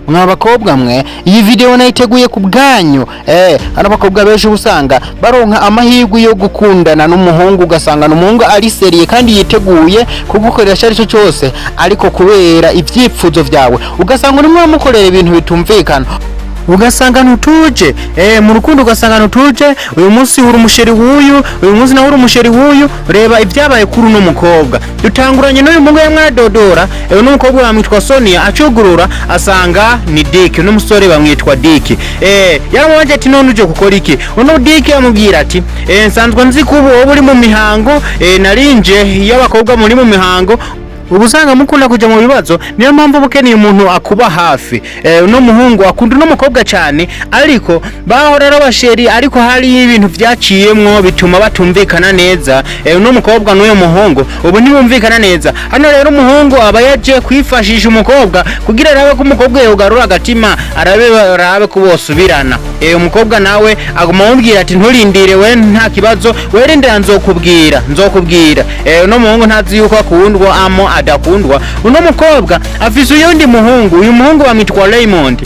mwa bakobwa mwe iyi video nayiteguye ku bwanyu hano bakobwa benshi usanga baronka amahirwe yo gukundana n'umuhungu ugasanga n'umuhungu ari seriye kandi yiteguye kugukoresha ari cyo cyose ariko kubera ivyipfuzo vyawe ugasanga urimo uramukorera ibintu bitumvikana ugasanga ntutuje mu rukundo ugasanga ntutuje uyu munsi uri umusheri wuyu uyu munsi nawe uri umusheri wuyu reba ibyabaye kuri uno mukobwa dutanguranye n'uyu mugo yamwadodora n'umukobwa bamwitwa Sonia acugurura asanga ni Dick n'umusore bamwitwa Dick yaramubanje ati none uje gukora iki uno Dick yamubwira ati nsanzwe nzi ko ubu uri mu mihango narinje y'abakobwa muri mu mihango ubusanga mukunda kuja mu bibazo niyo mpamvu bukeneye umuntu akuba hafi no muhungu akunda no mukobwa cyane ariko bahorera basheri ariko hari ibintu byaciyemwo bituma batumvikana neza no mukobwa n'uyo muhungu ubu ntibumvikana neza hano rero umuhungu aba yaje kwifashisha umukobwa kugira arabe ko umukobwa yogarura agatima arabe ko bosubirana umukobwa nawe aguma amubwira ati nturindire we nta kibazo werindira nzokubwira no muhungu ntazi yuko akundwa amo adakundwa uno mukobwa afise uyundi muhungu uyu muhungu bamwitwa Raymond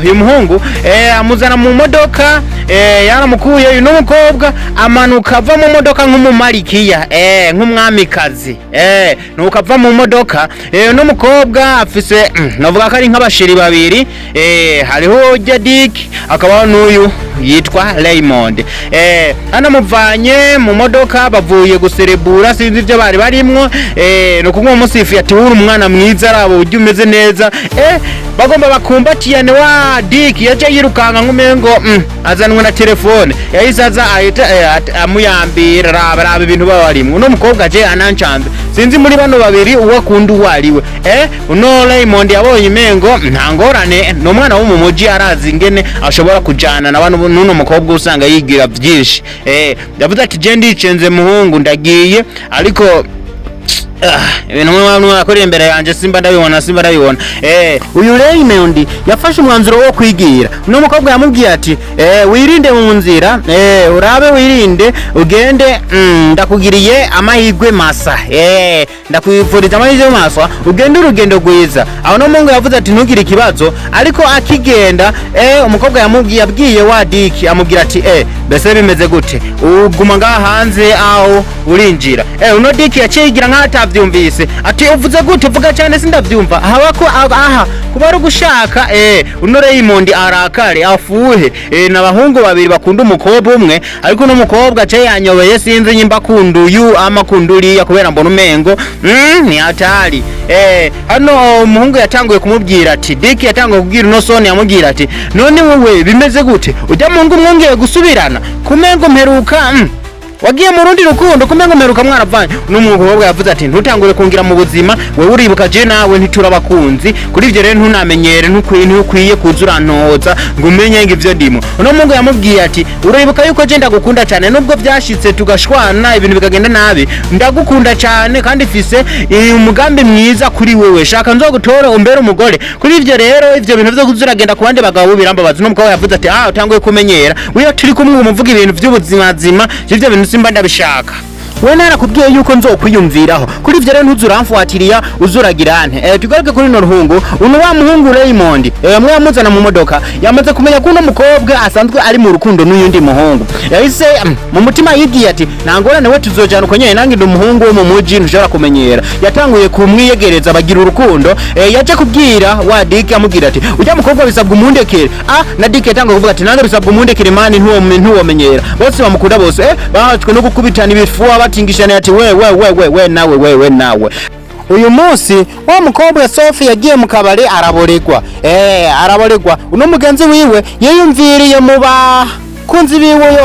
uyu muhungu amuzana mu modoka yaramukuye uyu mukobwa amanuka ava mu modoka nk'umumarikiya nk'umwamikazi nuko ava mu modoka no mukobwa afise navuga ko ari nk'abashiri babiri hariho Dick akaba n'uyu yitwa Raymond anamuvanye mu modoka bavuye guserebura sinzi ivyo bari barimwo no kumwe musifi ati uri umwana mwiza arabo ujye umeze neza bagomba bakumbatiyane wa Dick yaje yirukanga nk'umengo azanwe na telefone yahisaza amuyambira raba ibintu babarimwe uno mukobwa je anancambe sinzi muri bano babiri uwo akunda uwariwe uno Raymond yabonye imengo ntangorane no mwana wo mu muji arazi ingene ashobora kujana na bano nuno mukobwa usanga yigira byinshi yavuze ati je ndicenze muhungu ndagiye ariko ibintu mwe akorera imbere yanje simba ndabibona uyu Raymond yafashe umwanzuro wo kwigira no mukobwa yamubwiye ati wirinde mu nzira urabe wirinde ugende ndakugiriye amahirwe masa ndakwifuriza amahirwe masa ugende urugendo gwiza aho no mungu yavuze ati ntugire ikibazo ariko akigenda umukobwa yabwiye wa Dick amubwira ati bese bimeze gute uguma ngaha hanze aho urinjira uno Dick yacigira nk'atavyumvise ati uvuze gute uvuga cyane sindavyumva habako aha kuba ari gushaka uno Raymond arakare afuhe n'abahungu babiri bakunda umukobwa umwe ariko no mukobwa cye yanyobeye sinzi nyimba kunduyu amakunduriya kubera mbona umengo ni atari hano umuhungu yatanguye kumubwira ati Dick yatanguye kubwira no Sonia yamubwira ati none wowe bimeze gute ujya mungu mwongeye gusubirana kumengo mperuka wagiye mu rundi rukundo kumengo meruka mwaravanye n'umukobwa yavuze ati ntutangure kungira mu buzima wewe uribuka je nawe ntiturabakunzi kuri ivyo rero ntunamenyere ntukwiye kuzurantoza ngo umenye ngivyo ndimo uno mungu yamubwiye ati uribuka yuko je ndagukunda cyane nubwo byashitse tugashwana ibintu bikagenda nabi ndagukunda cyane kandi fise umugambi mwiza kuri wewe shaka nzogutore umbere umugore kuri ivyo rero ivyo bintu byo kuzuragenda ku bandi bagabo birambabaza n'umukobwa yavuze ati utanguye kumenyera wiyo turi kumwe umuvuga ibintu by'ubuzima zima ivyo bintu simba ndabishaka we narakubwiye yuko nzokwiyumviraho kuri ivyo rero ntuzuramfuatiriya uzuragirane tugaruke kuri no ruhungu uno wa muhungu Raymond mwe yamuzana mu modoka yamaze kumenya ko uno mukobwa asanzwe ari mu rukundo n'uyundi muhungu yahise mu mutima yigiye ati nangorane we tuzojana uko nyene nangi ndumuhungu wo mu muji ntushobora kumenyera yatanguye kumwiyegereza bagira urukundo yaje kubwira wa Dick amubwira ati ujya mukobwa bisabwa umundekere na Dick yatanguye kuvuga ati nange bisabwa umundekere mani ntuwomenyera bose bamukunda bose bahatwe no gukubitana ibifuwa batingishana ati we nawe uyu munsi wa mukobwa Sophie yagiye mu kabare araboregwa uno mugenzi wiwe yiyumviriye mu kunzi biwe yo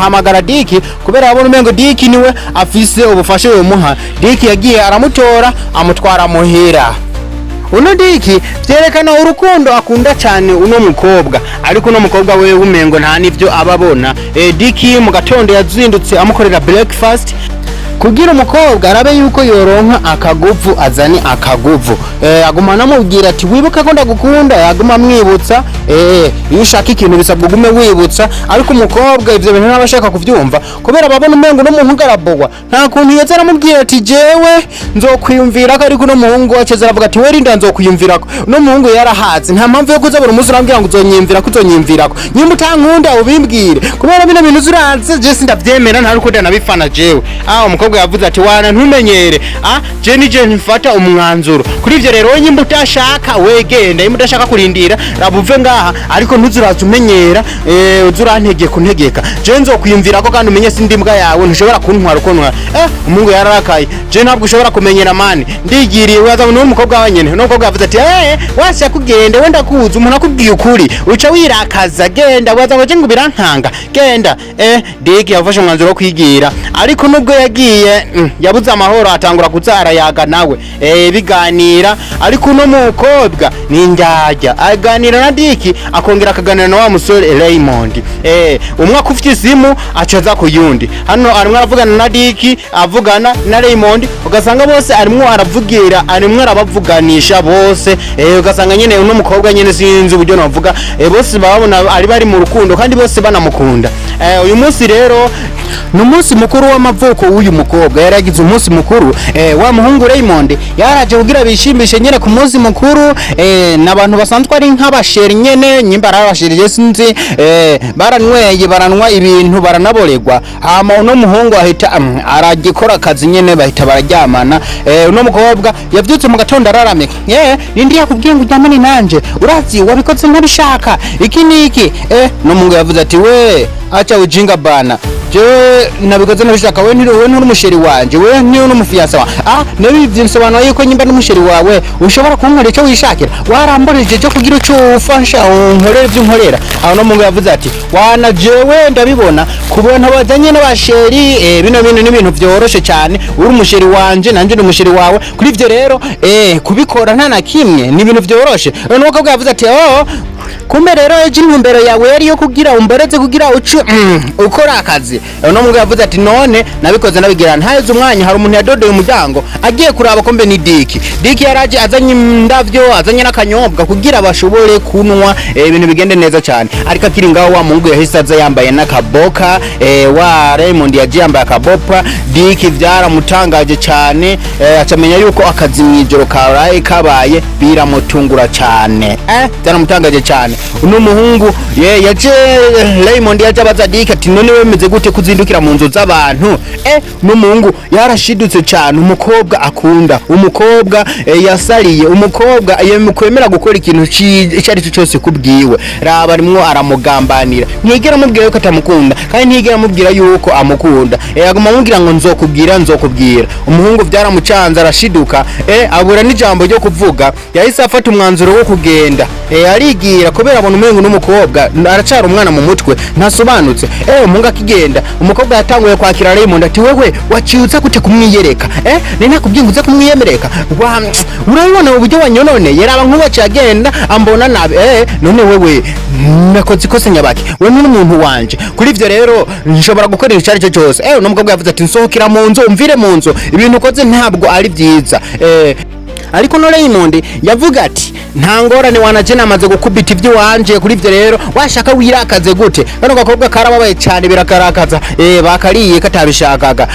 hamagara Dick kubera yabona umengo Dick niwe afise ubufashe yomuha Dick yagiye aramutora amutwara muhira uno Dick byerekana urukundo akunda cyane uno mukobwa ariko uno mukobwa wewe umengo nta nivyo ababona Dick mu gatondo yazindutse amukorera breakfast kugira umukobwa arabe yuko yoronka akaguvu azani akaguvu aguma namubwira ati wibuka ko ndagukunda yaguma mwibutsa iyo ushaka ikintu bisabwa ugume wibutsa, ariko umukobwa ivyo bintu ntabashaka kuvyumva kubera babona umengo no muhungu arabogwa. Nta kuntu yeza aramubwira ati jewe nzokwiyumvirako, ariko no muhungu aceza aravuga ati we rinda nzokwiyumvirako. No muhungu yarahaze, nta mpamvu yo kuza buri munsi urambwira ngo uzonyimvirako. Nyimba utankunda ubimbwire, kubera bino bintu zuraze je sindavyemera, nta rukundo nabifana jewe. Umukobwa yavuze ati wana ntumenyere, je nije nfata umwanzuro. Kuri ivyo rero nyimba utashaka wegenda, nyimba udashaka kurindira rabuve ngaha, ariko ntuzuraza umenyera uzurantege kuntegeka. Je nzokwiyumvirako kandi umenye sindi mbwa yawe, ntushobora kuntwara uko ntwara. Umungu yararakaye, je ntabwo ushobora kumenyera mani, ndigiriye waza n'umukobwa wanyene. N'umukobwa yavuze ati wase kugenda wenda kuza umuntu akubwiye ukuri uca wirakaza, genda waza ngo je ngo birantanga, genda. Digi yafashe umwanzuro wo kwigira, ariko nubwo yagiye yabuze amahoro, atangura kuzara yaga nawe biganira. Ariko no mukobwa ni njajya aganira na Diki, akongera akaganira na wa musore Raymond. Umwe akufite isimu acaza ku yundi. Hano arimwe aravugana na Diki, avugana na Raymond, ugasanga bose arimwe aravugira, arimwe arabavuganisha bose. Ugasanga nyene uno mukobwa nyene sinzi uburyo navuga, bose babona ari bari mu rukundo kandi bose banamukunda. Uyu munsi rero numunsi mukuru w'amavuko w'uyu mukobwa, yaragize umunsi mukuru. Wa muhungu Raymond yaraje kugira bishimishe nyene ku munsi mukuru. Nabantu basanzwe ari nk'abasheri nyene, nyimba arabashirije sinzi, baranyweye baranwa ibintu baranaboregwa. Hama uno muhungu ahita aragikora akazi nyene, bahita bararyamana. Uno mukobwa yavyutse mu gatondo araramika, nindi yakubwiye ngo uryamane nanje, urazi wabikoze ntabishaka iki niki. No muhungu yavuze ati we acha ujinga bana, je nabikoze nabishaka, we nturi umusheri wanje, we ni n'umufiyansa wa. Nabivye nsobanura yuko nyimba n'umusheri wawe ushobora kunkora icyo wishakira, waramboreje cyo kugira icyo ufasha unkorera ibyo unkorera. No mungu yavuze ati wana jewe ndabibona kubona bajanye n'abasheri, bino bintu ni ibintu vyoroshe cyane, uri umusheri wanje nanje ni umusheri wawe. Kuri ivyo rero kubikora nta na kimwe ni ibintu vyoroshe. Nuko yavuze ati kumbe rero ejo intumbero yawe yari yo kugira umboreze kugira ukora akazi. No mungu yavuze ati none nabikoze nabigira ntaheze umwanya, hari umuntu yadodeye umuryango agiye kuraba kombe ni Diki. Diki yaraje azanye indavyo, azanye n'akanyobwa kugira bashobore kunwa ibintu bigende neza cyane. Ariko akiri ngaho wa mungu yahise aza yambaye n'akaboka, wa Raymond yagiye yambaye akabopa. Diki vyaramutangaje cyane, acamenya yuko akazi mwijoro karaye kabaye biramutungura cyane. Byaramutangaje cyane. Uno muhungu yaje Raymond yaje abaza Diki ati none wemeze gute kuzindukira mu nzu z'abantu? No muhungu yarashidutse cyane, umukobwa akunda, umukobwa yasariye, umukobwa yemukwemera gukora ikintu cyari cyo cyose kubwiwe. Raba rimwe aramugambanira, ntigera mubwira yuko atamukunda kandi ntigera mubwira yuko amukunda. Aguma mubwira ngo nzokubwira. Umuhungu byaramucanza arashiduka, abura n'ijambo ryo kuvuga. Yahise afata umwanzuro wo kugenda, arigira kubera abona umengo n'umukobwa aracara umwana mu mutwe ntasobanutse. Umuhungu akigenda, umukobwa yatanguye kwakira Raymond ati wewe waciutse gute kumwiyereka? Nene nakubwiye ngo uze kumwiyemereka, urabona uburyo wanyonone. Yaraba nkubaciye agenda ambona nabi. None wewe nakoze ikose nyabaki, we n'umuntu wanje. Kuri ivyo rero nshobora gukora icyo cyo cyose. N'umukobwa yavuze ati nsohokera mu nzu, umvire mu nzu, ibintu ukoze ntabwo ari byiza. Ariko no Raymond yavuga ati nta ngorane wanaje namaze gukubita ivyo wanje. Kuri ivyo rero washaka wirakaze gute? Kano gakobwa karababaye cyane birakarakaza, bakariye katabishakaga.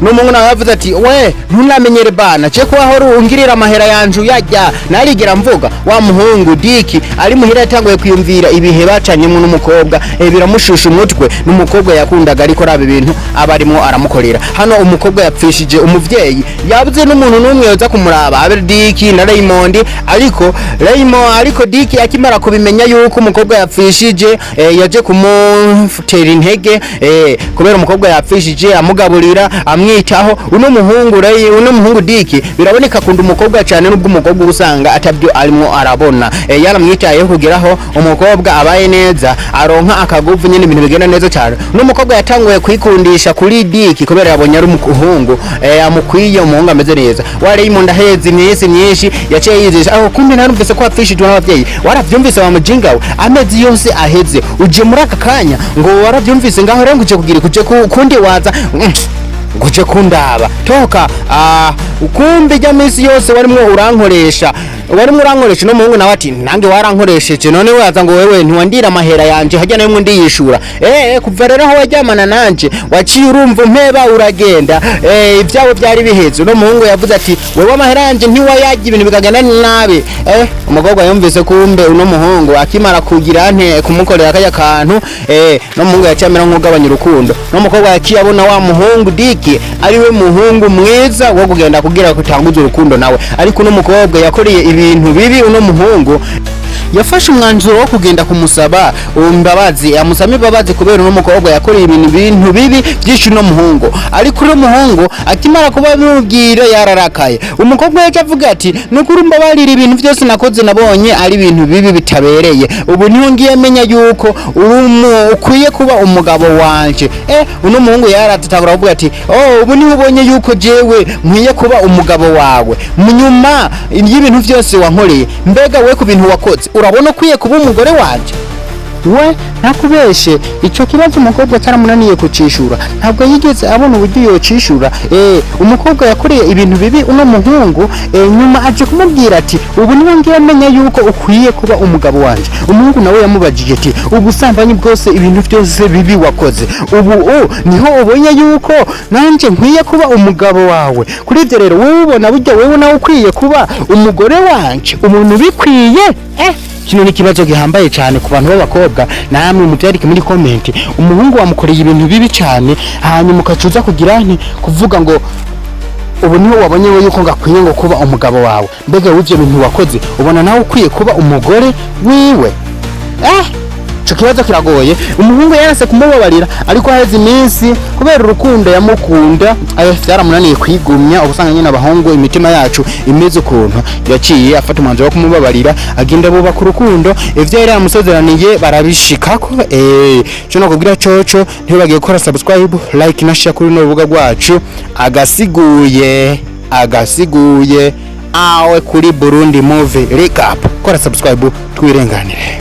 N'umuntu nawe yavuze ati we ntunamenyere bana, je ko aho ungirira amahera yanje yajya narigera mvuga. Wa muhungu Diki ari muhira yatanguye kwiyumvira ibihe bacanye mu n'umukobwa, biramushusha umutwe. N'umukobwa yakundaga ariko rabe ibintu abarimo aramukorera. Hano umukobwa yapfishije umuvyeyi, yabuze n'umuntu n'umwe yoza kumuraba Diki na Raymond. Ariko Diki akimara kubimenya yuko umukobwa yapfishije, yaje kumutera intege, kubera umukobwa yapfishije amugaburira amwitaho. Uno muhungu Diki biraboneka akunda umukobwa cyane, nubwo umukobwa usanga atabyo arimo arabona. Yaramwitayeho kugeraho umukobwa abaye neza, aronka akaguvu nyine ibintu bigenda neza cyane. Uno mukobwa yatanguye kwikundisha kuri Diki kubera yabonye ari umuhungu amukwiye, umuhungu ameze neza. Wa Raymond aheze imisi myinshi yaciye yizesha kumbe narumvise ko apfishijwe n'abavyeyi. Waravyumvise wa mujingawe amezi yose aheze uje muri aka kanya ngo waravyumvise ngaho rero nguje kugira kundi waza nguje kundaba toka kumbe ya misi yose warimwo urankoresha wari murankoresha no muhungu nawe ati nange warankoresheje none waza ngo wewe ntiwandira amahera yanje hajya nayo ndiyishura kuva rero aho wajyamana nanje waciye urumva umpeba uragenda ibyawe byari biheze no muhungu yavuze ati wewe amahera yanje ntiwayajya ibintu bikagenda nabi umukobwa yumvise kumbe uno muhungu akimara kugira nte kumukorera akaya kantu no muhungu yacamera nk'ugabanya urukundo no mukobwa yaciye abona wa muhungu Diki ari we muhungu mwiza wo kugenda kugira kutanguza urukundo nawe ariko uno mukobwa yakoreye ibintu bibi uno muhungu yafashe umwanzuro wo kugenda kumusaba imbabazi amusaba imbabazi kubera uno mukobwa yakoreye ibintu bibi byinshi no muhungu ariko uno muhungu akimara kuba mubwira yararakaye umukobwa yaje avuga ati nukuri mbabarira ibintu byose nakoze nabonye ari ibintu bibi bitabereye ubu niho ngiye menya yuko ukwiye kuba umugabo wanje uno muhungu yaratatagura avuga ati ubu niho ubonye yuko jewe nkwiye kuba umugabo wawe munyuma y'ibintu byose wankoreye mbega we ku bintu wakoze urabona ukwiye kuba umugore wanje we nakubeshe ico kibazo umukobwa cyaramunaniye kucishura ntabwo yigeze abona uburyo yocishura umukobwa yakoreye ibintu bibi uno muhungu nyuma aje kumubwira ati ubu niho ngiye menya yuko ukwiye kuba umugabo wanje umuhungu nawe yamubajije ati ubusambanyi bwose ibintu byose bibi wakoze ubu niho ubonye yuko nanje nkwiye kuba umugabo wawe kuri ibyo rero wowe ubona burya wewe nawe ukwiye kuba umugore wanje umuntu bikwiye kino ni kibazo gihambaye cyane ku bantu b'abakobwa namwe mubyarike muri comment umuhungu wamukoreye ibintu bibi cyane hanyuma ukacuza kugira nti kuvuga ngo ubu niho wabonye we yuko ngakwiye ngo kuba umugabo wawe mbega w'ivyo bintu wakoze ubona nawe ukwiye kuba umugore wiwe ico kibazo kiragoye umuhungu yarase kumubabarira ariko haheze iminsi kubera urukundo yamukunda byaramunaniye kwigumya ubusanga nyine abahungu imitima yacu imeze ukuntu yaciye afata umwanzuro wo kumubabarira agenda bubaka urukundo ivyo yari yamusezeraniye barabishikako cyo no kugira coco ntibagiye gukora subscribe like na share kuri no rubuga rwacu agasiguye awe kuri Burundi Movie Recap kora subscribe twirenganire.